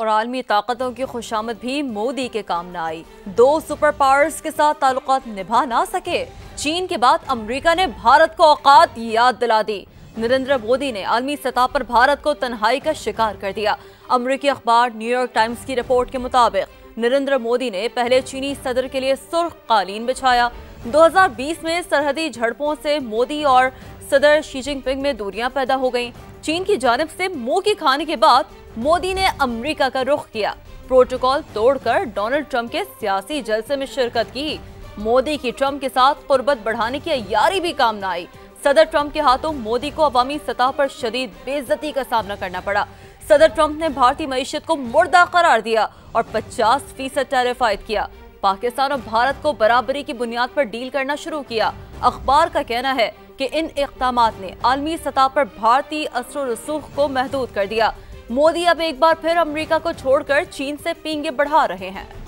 और आलमी ताकतों की खुशामद भी मोदी के काम न आई। दो सुपर पावर्स के साथ ताल्लुकात निभा ना सके। चीन के बाद अमेरिका ने भारत को औकात याद दिला दी। नरेंद्र मोदी ने आलमी सतह पर भारत को तन्हाई का शिकार कर दिया। अमेरिकी अखबार न्यूयॉर्क टाइम्स की रिपोर्ट के मुताबिक नरेंद्र मोदी ने पहले चीनी सदर के लिए सुर्ख कालीन बिछाया। 2020 में सरहदी झड़पों से मोदी और सदर शी जिनपिंग में दूरियां पैदा हो गईं। चीन की जानिब से मुंह की खाने के बाद मोदी ने अमेरिका का रुख किया। प्रोटोकॉल तोड़कर डोनाल्ड ट्रंप के सियासी जलसे में शिरकत की। मोदी की ट्रंप के साथ कुर्बत बढ़ाने की अय्यारी भी काम न आई। सदर ट्रंप के हाथों मोदी को अवामी सतह पर शदीद बेइज्जती का सामना करना पड़ा। सदर ट्रंप ने भारतीय मईशत को मुर्दा करार दिया और 50% टैरिफ आयद किया। पाकिस्तान और भारत को बराबरी की बुनियाद पर डील करना शुरू किया। अखबार का कहना है कि इन इक़दामात ने आलमी सतह पर भारतीय असर रसूख को महदूद कर दिया। मोदी अब एक बार फिर अमेरिका को छोड़कर चीन से पींगे बढ़ा रहे हैं।